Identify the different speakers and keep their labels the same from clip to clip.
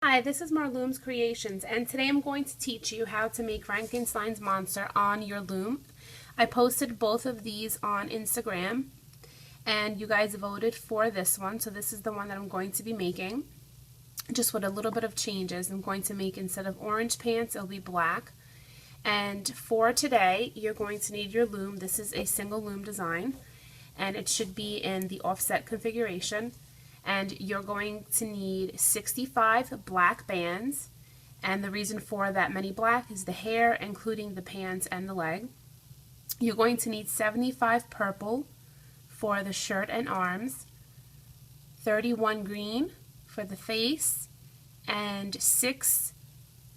Speaker 1: Hi, this is Marloomz Creations, and today I'm going to teach you how to make Frankenstein's monster on your loom. I posted both of these on Instagram, and you guys voted for this one, so this is the one that I'm going to be making, just with a little bit of changes. I'm going to make, instead of orange pants, it'll be black. And for today, you're going to need your loom. This is a single loom design, and it should be in the offset configuration. And you're going to need 65 black bands, and the reason for that many black is the hair, including the pants and the leg. You're going to need 75 purple for the shirt and arms, 31 green for the face, and 6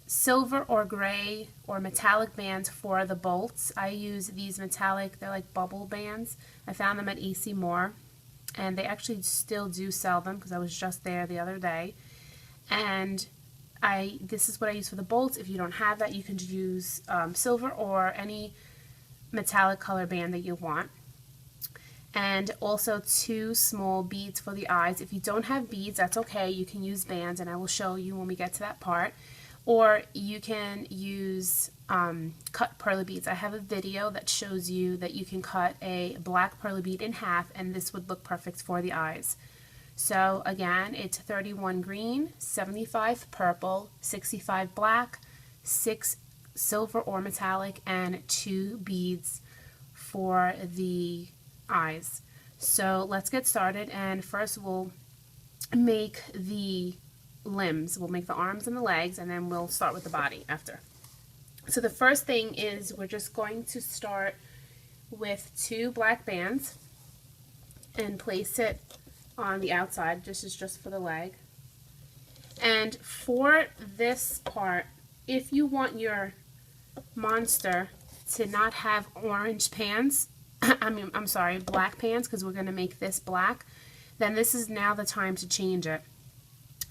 Speaker 1: silver or gray or metallic bands for the bolts. I use these metallic, they're like bubble bands. I found them at AC Moore. And they actually still do sell them because I was just there the other day. And this is what I use for the bolts. If you don't have that, you can use silver or any metallic color band that you want. And also 2 small beads for the eyes. If you don't have beads, that's okay. You can use bands, and I will show you when we get to that part. Or you can use cut pearly beads. I have a video that shows you that you can cut a black pearly bead in half, and this would look perfect for the eyes. So again, it's 31 green, 75 purple, 65 black, 6 silver or metallic, and 2 beads for the eyes. So let's get started, and first we'll make the limbs. We'll make the arms and the legs, and then we'll start with the body after. So the first thing is we're just going to start with 2 black bands and place it on the outside. This is just for the leg. And for this part, if you want your monster to not have orange pants, I'm sorry, black pants, because we're going to make this black, then this is now the time to change it.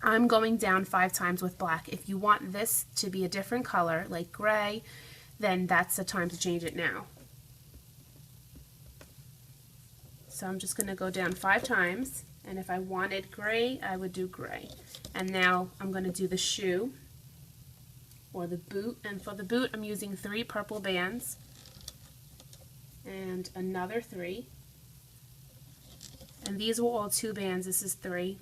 Speaker 1: I'm going down 5 times with black. If you want this to be a different color, like gray, then that's the time to change it now. So I'm just going to go down 5 times, and if I wanted gray, I would do gray. And now I'm going to do the shoe, or the boot, and for the boot I'm using 3 purple bands, and another 3. And these were all 2 bands, this is 3.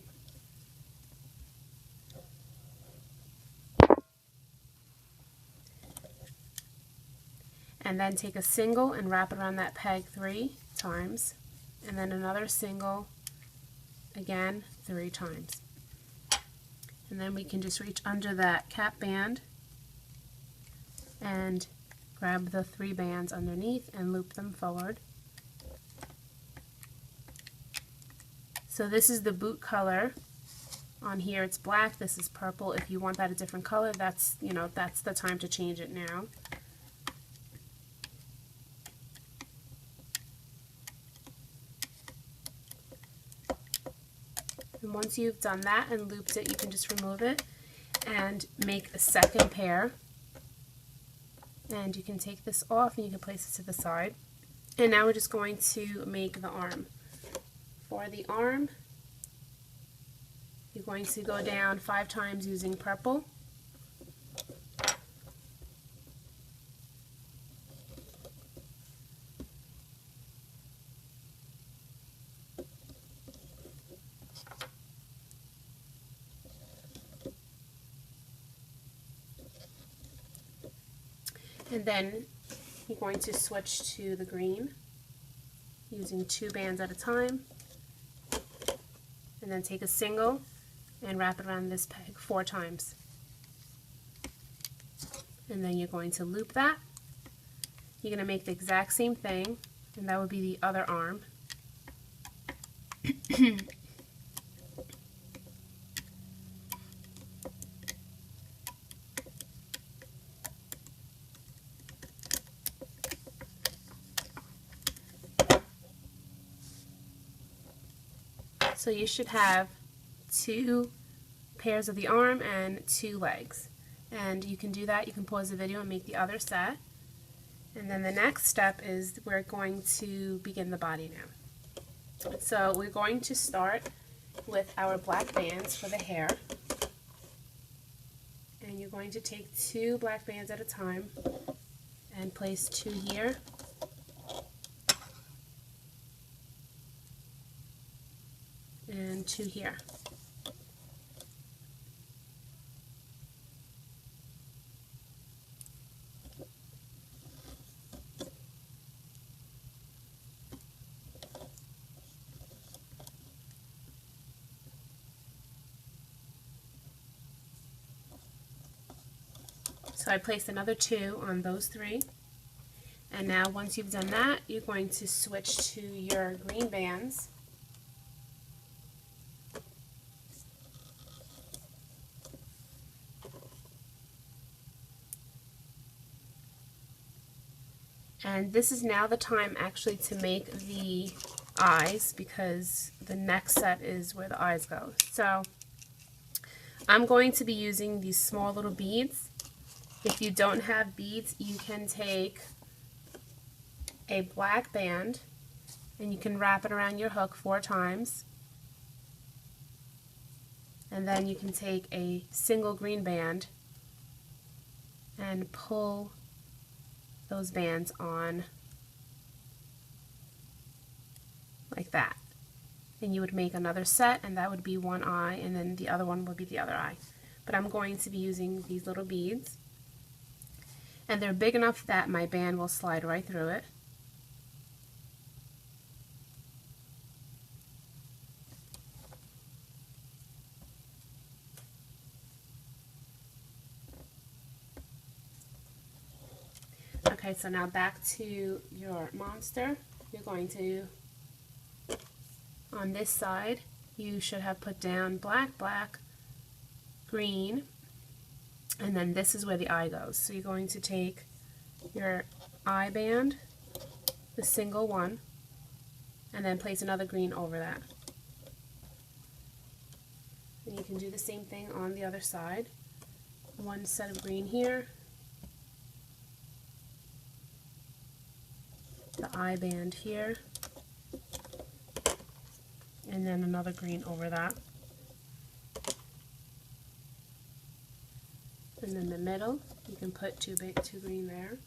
Speaker 1: And then take a single and wrap it around that peg 3 times, and then another single again 3 times. And then we can just reach under that cap band and grab the 3 bands underneath and loop them forward. So this is the boot color. On here it's black, this is purple. If you want that a different color, that's the time to change it now. And once you've done that and looped it, you can just remove it and make a second pair. And you can take this off and you can place it to the side. And now we're just going to make the arm. For the arm, you're going to go down 5 times using purple. And then you're going to switch to the green using 2 bands at a time, and then take a single and wrap it around this peg 4 times. And then you're going to loop that. You're going to make the exact same thing, and that would be the other arm. So you should have 2 pairs of the arm and 2 legs. And you can do that. You can pause the video and make the other set. And then the next step is we're going to begin the body now. So we're going to start with our black bands for the hair. And you're going to take 2 black bands at a time and place 2 here and 2 here. So I placed another 2 on those 3. And now once you've done that, you're going to switch to your green bands. And this is now the time actually to make the eyes, because the next set is where the eyes go. So I'm going to be using these small little beads. If you don't have beads, you can take a black band and you can wrap it around your hook 4 times. And then you can take a single green band and pull those bands on like that. And you would make another set, and that would be one eye, and then the other one would be the other eye. But I'm going to be using these little beads. And they're big enough that my band will slide right through it. Okay, so now back to your monster. You're going to, on this side, you should have put down black, black, green, and then this is where the eye goes. So you're going to take your eye band, the single one, and then place another green over that. And you can do the same thing on the other side. One set of green here, the eye band here, and then another green over that. And in the middle, you can put two green there.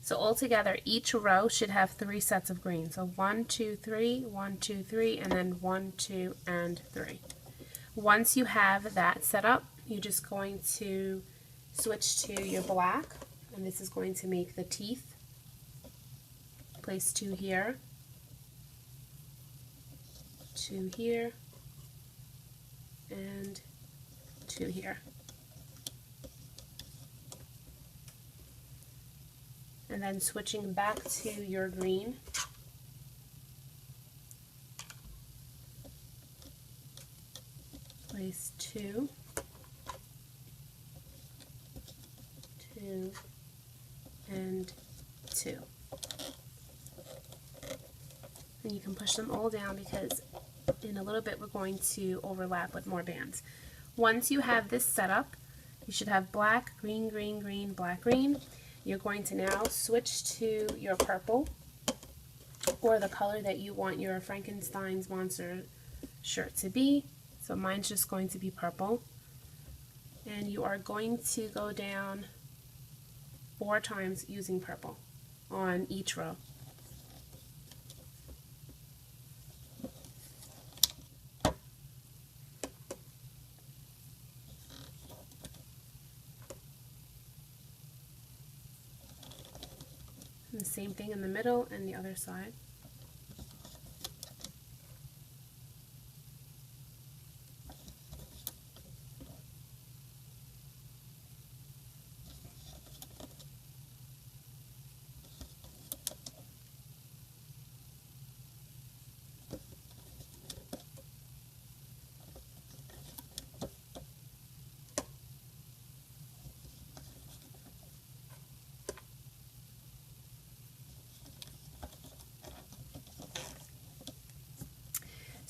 Speaker 1: So altogether, each row should have 3 sets of green. So 1, 2, 3, 1, 2, 3, and then 1, 2, and 3. Once you have that set up, you're just going to switch to your black, and this is going to make the teeth. Place 2 here, 2 here, and 2 here. And then switching back to your green, place 2, 2, and 2. And you can push them all down because in a little bit we're going to overlap with more bands. Once you have this set up, you should have black, green, green, green, black, green. You're going to now switch to your purple, or the color that you want your Frankenstein's monster shirt to be. So mine's just going to be purple. And you are going to go down 4 times using purple on each row. And the same thing in the middle and the other side.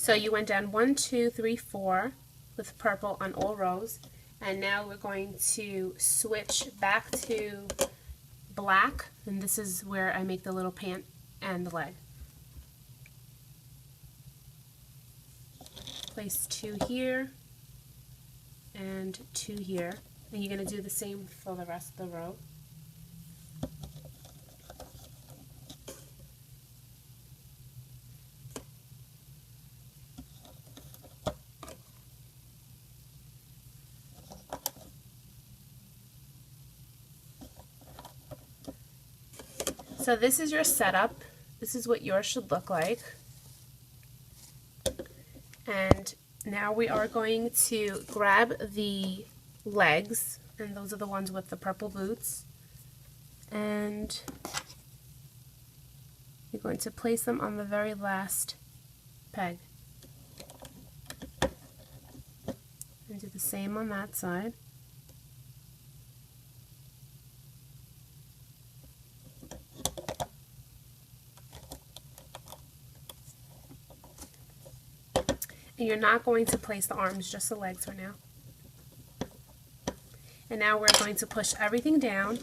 Speaker 1: So you went down 1, 2, 3, 4 with purple on all rows, and now we're going to switch back to black, and this is where I make the little pant and the leg. Place 2 here and 2 here, and you're going to do the same for the rest of the row. So this is your setup. This is what yours should look like. And now we are going to grab the legs, and those are the ones with the purple boots, and you're going to place them on the very last peg. And do the same on that side. And you're not going to place the arms, just the legs for now. And now we're going to push everything down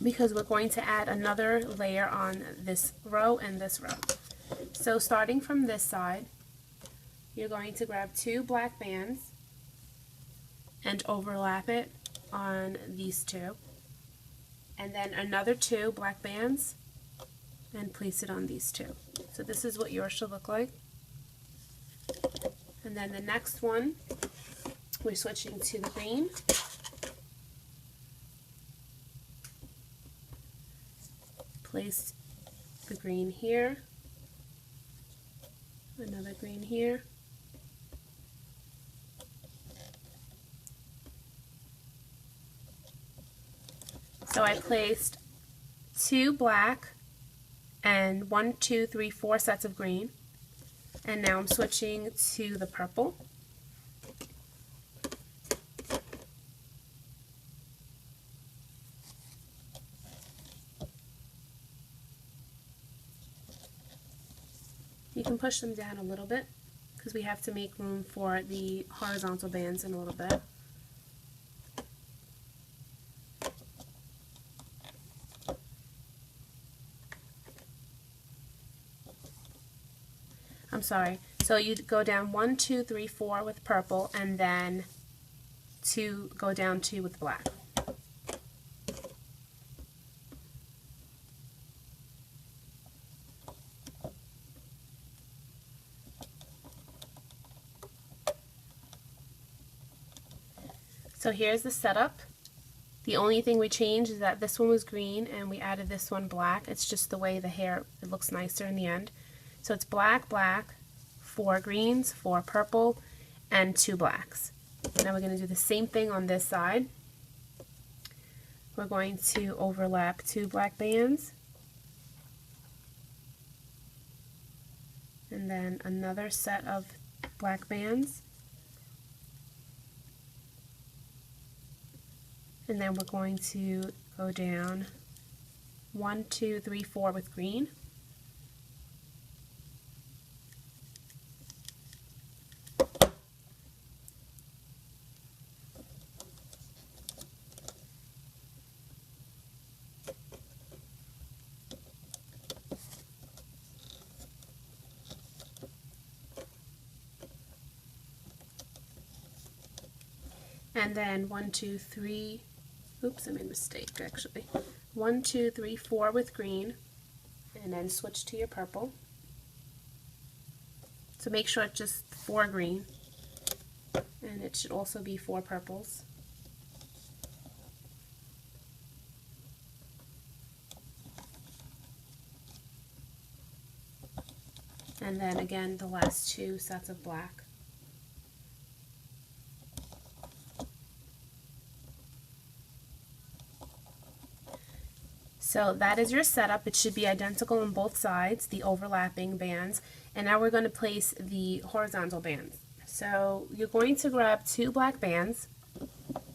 Speaker 1: because we're going to add another layer on this row and this row. So starting from this side, you're going to grab 2 black bands and overlap it on these 2. And then another 2 black bands and place it on these 2. So this is what yours should look like. And then the next one, we're switching to the green. Place the green here, another green here, so I placed 2 black and 1, 2, 3, 4 sets of green. And now I'm switching to the purple. You can push them down a little bit because we have to make room for the horizontal bands in a little bit. I'm sorry, so you go down 1, 2, 3, 4 with purple, and then go down 2 with black. So here's the setup. The only thing we changed is that this one was green and we added this one black. It's just the way the hair, it looks nicer in the end. So it's black, black, 4 greens, 4 purple, and 2 blacks. Now we're going to do the same thing on this side. We're going to overlap 2 black bands, and then another set of black bands, and then we're going to go down 1, 2, 3, 4 with green. And then 1, 2, 3, oops, I made a mistake actually. 1, 2, 3, 4 with green, and then switch to your purple. So make sure it's just 4 green, and it should also be 4 purples. And then again the last 2 sets of black. So that is your setup. It should be identical on both sides, the overlapping bands. And now we're going to place the horizontal bands. So you're going to grab 2 black bands,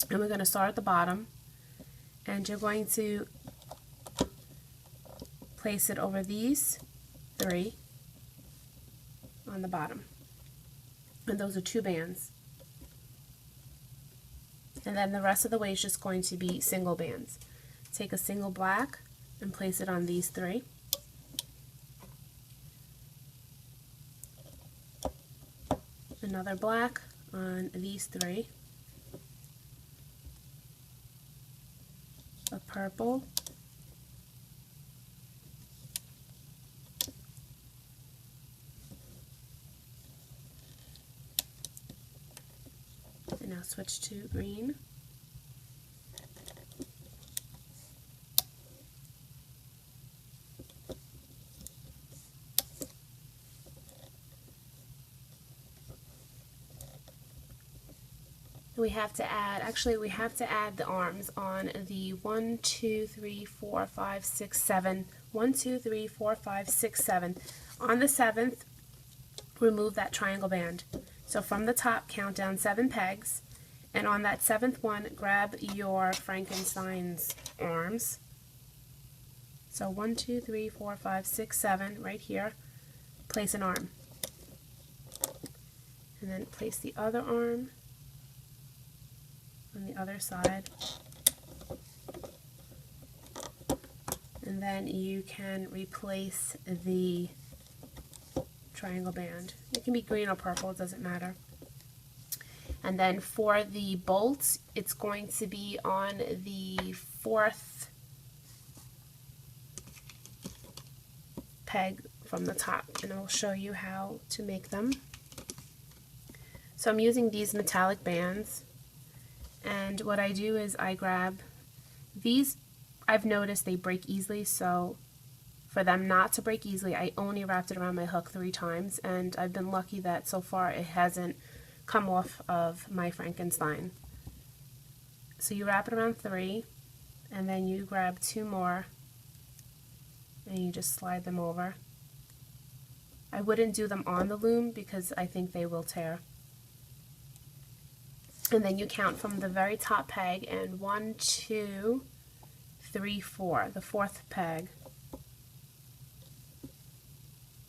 Speaker 1: and we're going to start at the bottom, and you're going to place it over these 3 on the bottom. And those are 2 bands. And then the rest of the way is just going to be single bands. Take a single black and place it on these 3. Another black on these 3. A purple. And now switch to green. We have to add, we have to add the arms on the 1, 2, 3, 4, 5, 6, 7. 1, 2, 3, 4, 5, 6, 7. On the 7th, remove that triangle band. So from the top, count down 7 pegs, and on that 7th one, grab your Frankenstein's arms. So 1, 2, 3, 4, 5, 6, 7, right here. Place an arm. And then place the other arm on the other side, and then you can replace the triangle band. It can be green or purple, it doesn't matter. And then for the bolts, it's going to be on the 4th peg from the top, and I'll show you how to make them. So I'm using these metallic bands. And what I do is I grab these. I've noticed they break easily, so for them not to break easily, I only wrapped it around my hook 3 times, and I've been lucky that so far it hasn't come off of my Frankenstein. So you wrap it around 3, and then you grab 2 more, and you just slide them over. I wouldn't do them on the loom because I think they will tear. And then you count from the very top peg, and 1, 2, 3, 4. The 4th peg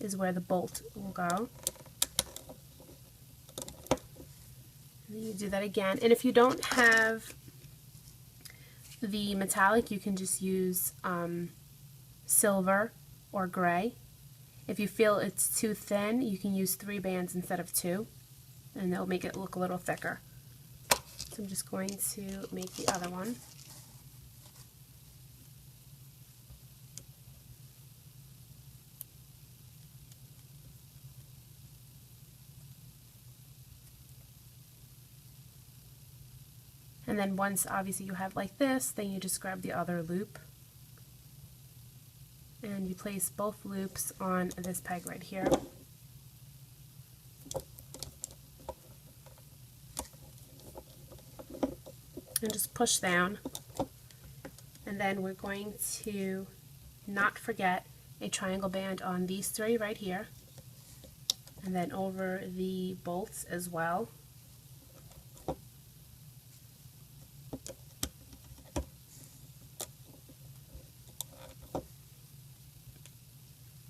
Speaker 1: is where the bolt will go. And then you do that again. And if you don't have the metallic, you can just use silver or gray. If you feel it's too thin, you can use 3 bands instead of 2, and they'll make it look a little thicker. So I'm just going to make the other one. And then once obviously you have like this, then you just grab the other loop and you place both loops on this peg right here. And just push down, and then we're going to not forget a triangle band on these 3 right here, and then over the bolts as well.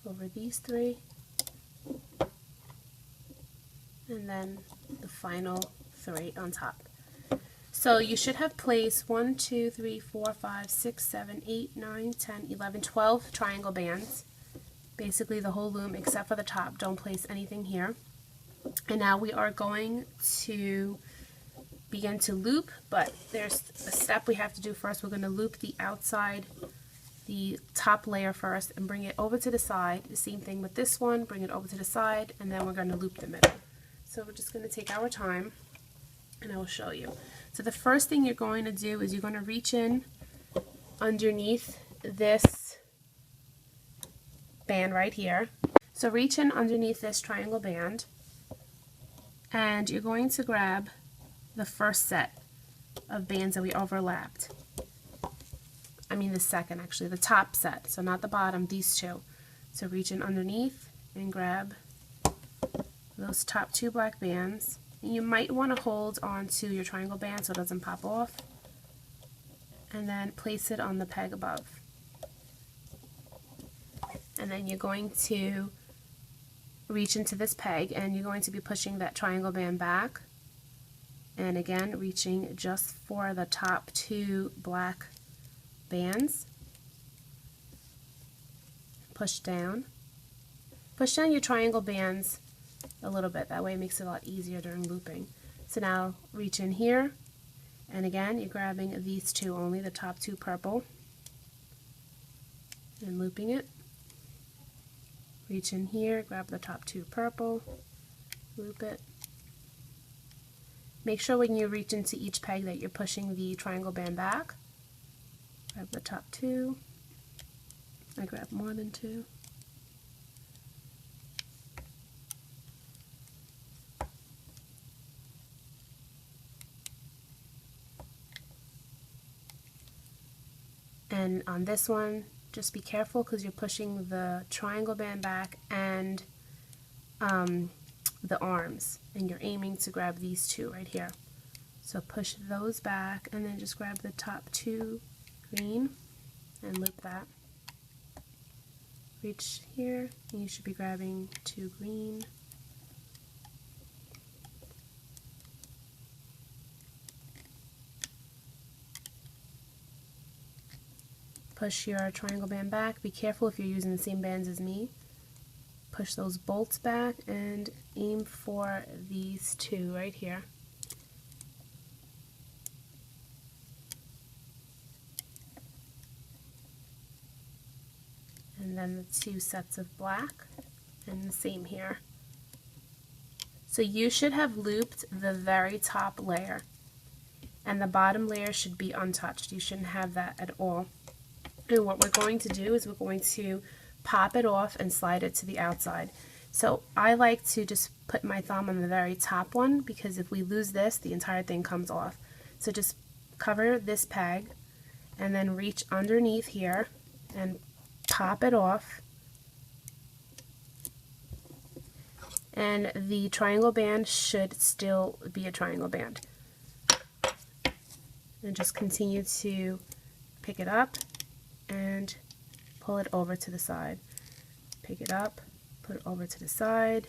Speaker 1: Over these 3, and then the final 3 on top. So you should have placed 1, 2, 3, 4, 5, 6, 7, 8, 9, 10, 11, 12 triangle bands. Basically the whole loom except for the top. Don't place anything here. And now we are going to begin to loop, but there's a step we have to do first. We're going to loop the outside, the top layer first, and bring it over to the side. The same thing with this one. Bring it over to the side, and then we're going to loop the middle. So we're just going to take our time, and I will show you. So the first thing you're going to do is you're going to reach in underneath this band right here. So reach in underneath this triangle band, and you're going to grab the first set of bands that we overlapped. I mean the second, actually, the top set, so not the bottom, these 2. So reach in underneath and grab those top 2 black bands. You might want to hold on to your triangle band so it doesn't pop off, and then place it on the peg above. And then you're going to reach into this peg, and you're going to be pushing that triangle band back, and again reaching just for the top 2 black bands. Push down your triangle bands a little bit, that way it makes it a lot easier during looping. So now reach in here, and again you're grabbing these 2 only, the top 2 purple, and looping it. Reach in here, grab the top 2 purple, loop it. Make sure when you reach into each peg that you're pushing the triangle band back. Grab the top 2. I grab more than 2. And on this one, just be careful because you're pushing the triangle band back and the arms, and you're aiming to grab these 2 right here. So push those back and then just grab the top 2 green and loop that. Reach here, and you should be grabbing 2 green. Push your triangle band back. Be careful if you're using the same bands as me. Push those bolts back and aim for these 2 right here. And then the 2 sets of black, and the same here. So you should have looped the very top layer, and the bottom layer should be untouched. You shouldn't have that at all. And what we're going to do is we're going to pop it off and slide it to the outside. So I like to just put my thumb on the very top one, because if we lose this, the entire thing comes off. So just cover this peg and then reach underneath here and pop it off. And the triangle band should still be a triangle band. And just continue to pick it up and pull it over to the side. Pick it up, put it over to the side.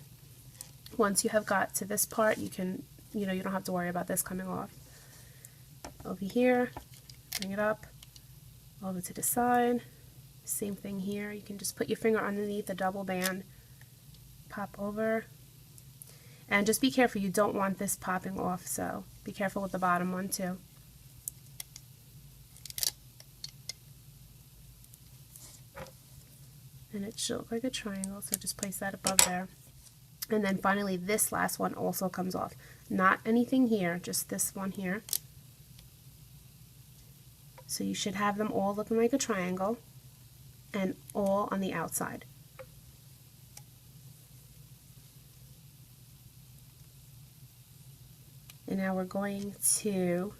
Speaker 1: Once you have got to this part, you can, you don't have to worry about this coming off. Over here, bring it up, over to the side. Same thing here. You can just put your finger underneath the double band, pop over, and just be careful. You don't want this popping off, so be careful with the bottom one too. And it should look like a triangle, so just place that above there. And then finally this last one also comes off. Not anything here, just this one here. So you should have them all looking like a triangle, and all on the outside. And now we're going to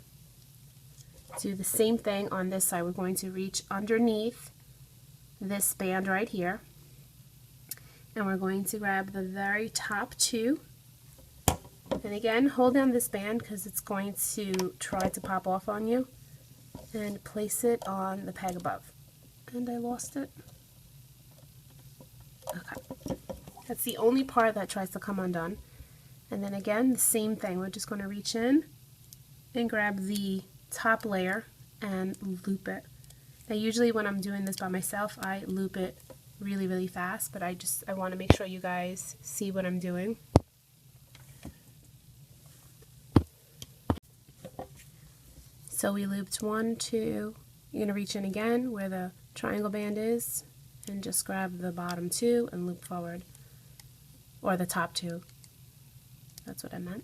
Speaker 1: do the same thing on this side. We're going to reach underneath this band right here, and we're going to grab the very top 2, and again hold down this band because it's going to try to pop off on you, and place it on the peg above. And I lost it. Okay, that's the only part that tries to come undone. And then again the same thing, we're just going to reach in and grab the top layer and loop it. Now usually when I'm doing this by myself, I loop it really fast, but I want to make sure you guys see what I'm doing. So we looped 1, 2, you're going to reach in again where the triangle band is, and just grab the bottom 2 and loop forward, or the top 2, that's what I meant.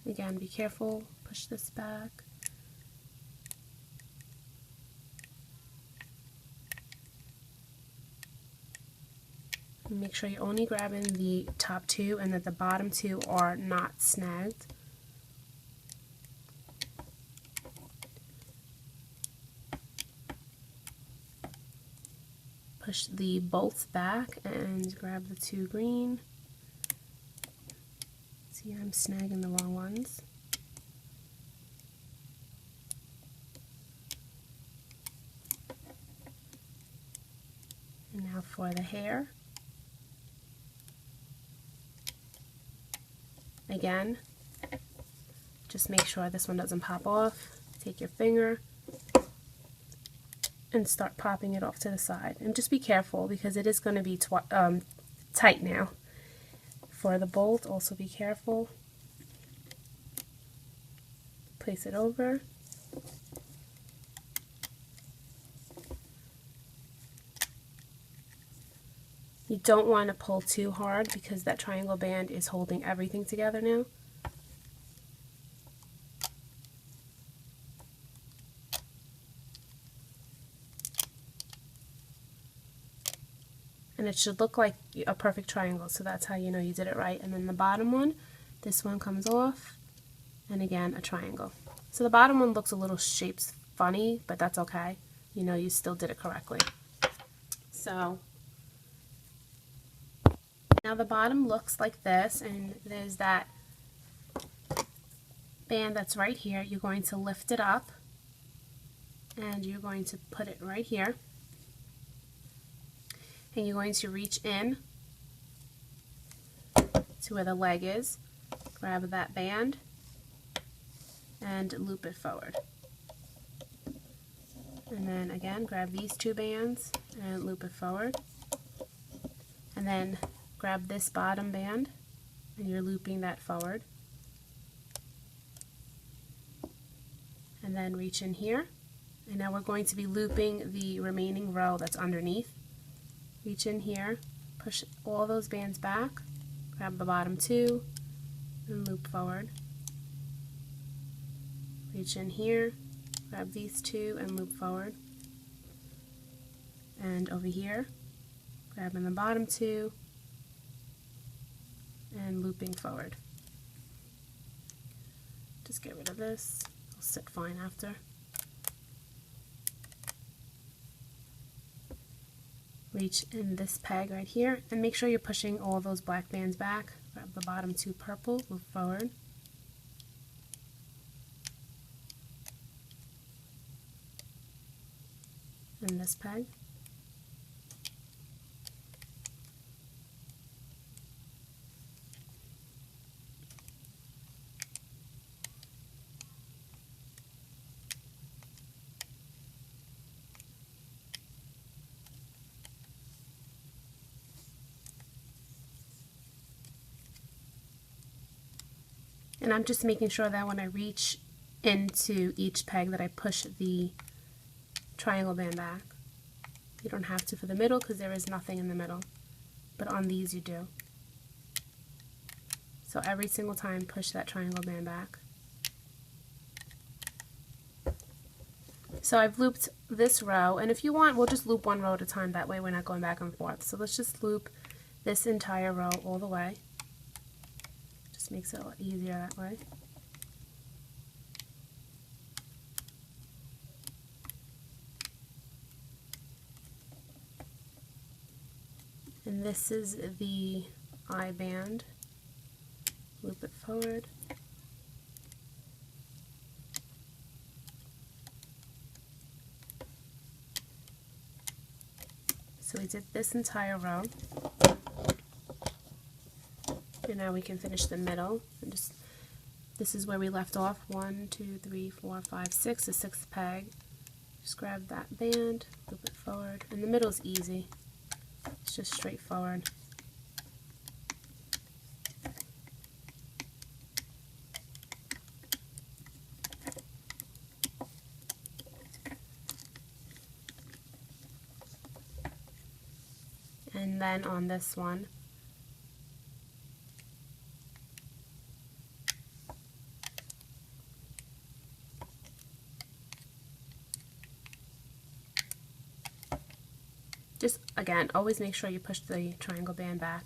Speaker 1: Again, be careful, push this back. And make sure you're only grabbing the top 2 and that the bottom 2 are not snagged. Push the bolts back and grab the 2 green. See, I'm snagging the wrong ones. Now for the hair, again, just make sure this one doesn't pop off. Take your finger and start popping it off to the side. And just be careful because it is going to be tight now. For the bolt, also be careful. Place it over. You don't want to pull too hard because that triangle band is holding everything together now. And it should look like a perfect triangle, so that's how you know you did it right. And then the bottom one, this one comes off, and again a triangle. So the bottom one looks a little shaped funny, but that's okay. You know you still did it correctly. So now the bottom looks like this, and there's that band that's right here. You're going to lift it up, and you're going to put it right here. And you're going to reach in to where the leg is, grab that band, and loop it forward. And then again, grab these two bands and loop it forward. And then grab this bottom band, and you're looping that forward. And then reach in here. And now we're going to be looping the remaining row that's underneath. Reach in here, push all those bands back, grab the bottom two, and loop forward. Reach in here, grab these two, and loop forward. And over here, grabbing the bottom two, and looping forward. Just get rid of this, it'll sit fine after. Reach in this peg right here and make sure you're pushing all those black bands back. Grab the bottom two purple, move forward. In this peg. And I'm just making sure that when I reach into each peg that I push the triangle band back. You don't have to for the middle because there is nothing in the middle, but on these you do. So every single time push that triangle band back. So I've looped this row, and if you want, we'll just loop one row at a time, that way we're not going back and forth. So let's just loop this entire row all the way. Just makes it a lot easier that way. And this is the I band. Loop it forward. So we did this entire row. And now we can finish the middle. And just this is where we left off. 1, 2, 3, 4, 5, 6, the sixth peg. Just grab that band, loop it forward. And the middle is easy. It's just straightforward. And then on this one, just again, always make sure you push the triangle band back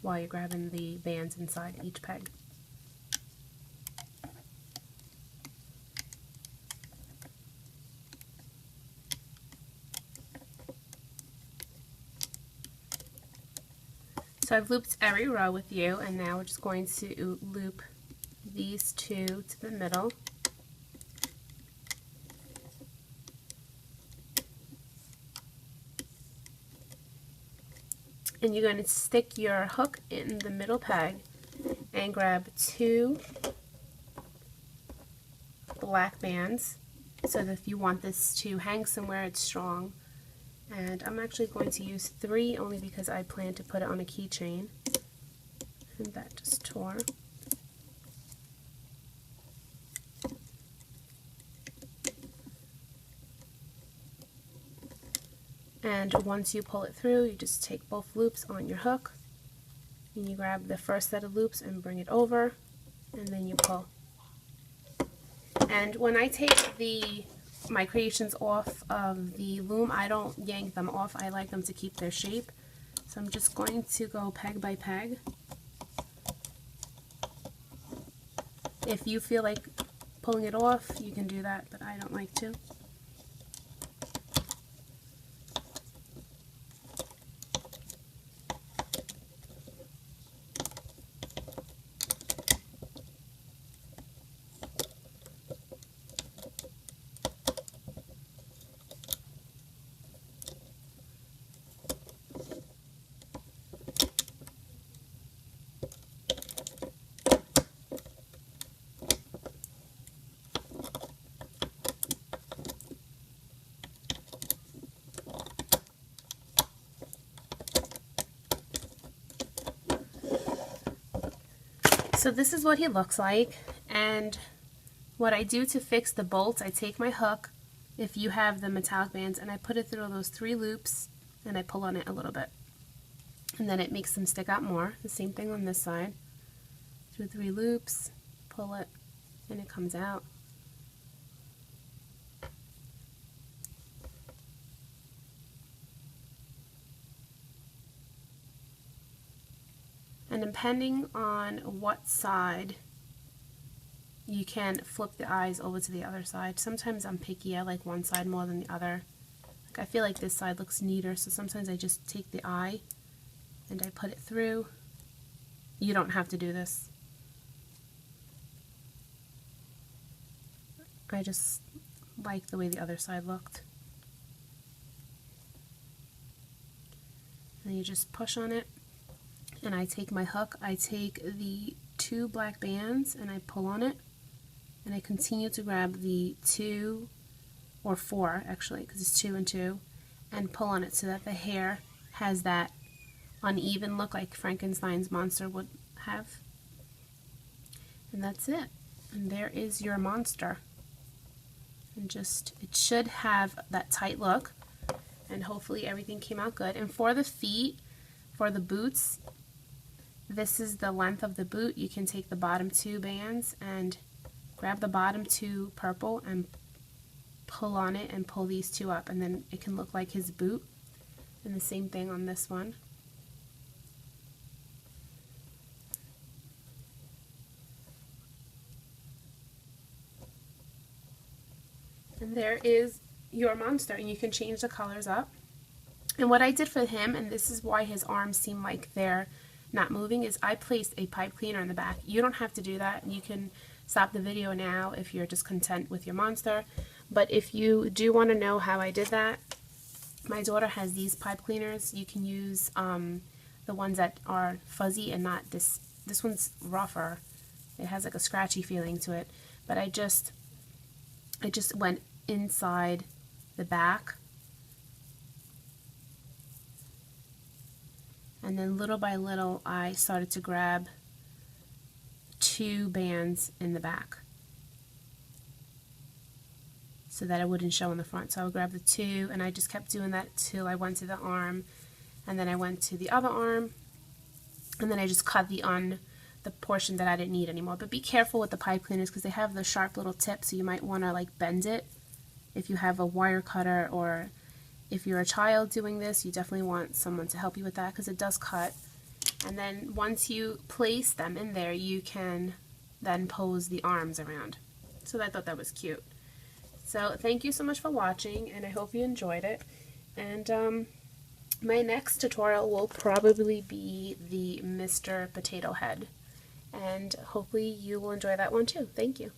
Speaker 1: while you're grabbing the bands inside each peg. So I've looped every row with you, and now we're just going to loop these two to the middle. and you're going to stick your hook in the middle peg and grab 2 black bands, so that if you want this to hang somewhere, it's strong. And I'm actually going to use 3 only because I plan to put it on a keychain. And that just tore. And once you pull it through, you just take both loops on your hook and you grab the first set of loops and bring it over, and then you pull. And when I take my creations off of the loom, I don't yank them off. I like them to keep their shape. So I'm just going to go peg by peg. If you feel like pulling it off, you can do that, but I don't like to. So this is what he looks like, and what I do to fix the bolts, I take my hook, if you have the metallic bands, and I put it through those 3 loops and I pull on it a little bit, and then it makes them stick out more. The same thing on this side, through 3 loops, pull it, and it comes out. And depending on what side, you can flip the eyes over to the other side. Sometimes I'm picky, I like one side more than the other. Like I feel like this side looks neater, so sometimes I just take the eye and I put it through. You don't have to do this. I just like the way the other side looked. And you just push on it. And I take my hook, I take the 2 black bands and I pull on it, and I continue to grab the 2 or 4 actually, because it's 2 and 2, and pull on it so that the hair has that uneven look like Frankenstein's monster would have. And that's it. And there is your monster. And just, it should have that tight look, and hopefully everything came out good. And for the feet, for the boots, this is the length of the boot. You can take the bottom 2 bands and grab the bottom 2 purple and pull on it and pull these 2 up, and then it can look like his boot. And the same thing on this one. And there is your monster, and you can change the colors up. And what I did for him, and this is why his arms seem like they're not moving, is I placed a pipe cleaner in the back. You don't have to do that. You can stop the video now if you're just content with your monster. But if you do want to know how I did that, my daughter has these pipe cleaners. You can use the ones that are fuzzy and not this. This one's rougher. It has like a scratchy feeling to it. But I just went inside the back. And then little by little, I started to grab 2 bands in the back so that it wouldn't show in the front. So I would grab the 2, and I just kept doing that till I went to the arm, and then I went to the other arm, and then I just cut the portion that I didn't need anymore. But be careful with the pipe cleaners because they have the sharp little tip, so you might want to like bend it if you have a wire cutter, or if you're a child doing this, you definitely want someone to help you with that because it does cut. And then once you place them in there, you can then pose the arms around. So I thought that was cute. So thank you so much for watching, and I hope you enjoyed it. And my next tutorial will probably be the Mr. Potato Head. And hopefully you will enjoy that one too. Thank you.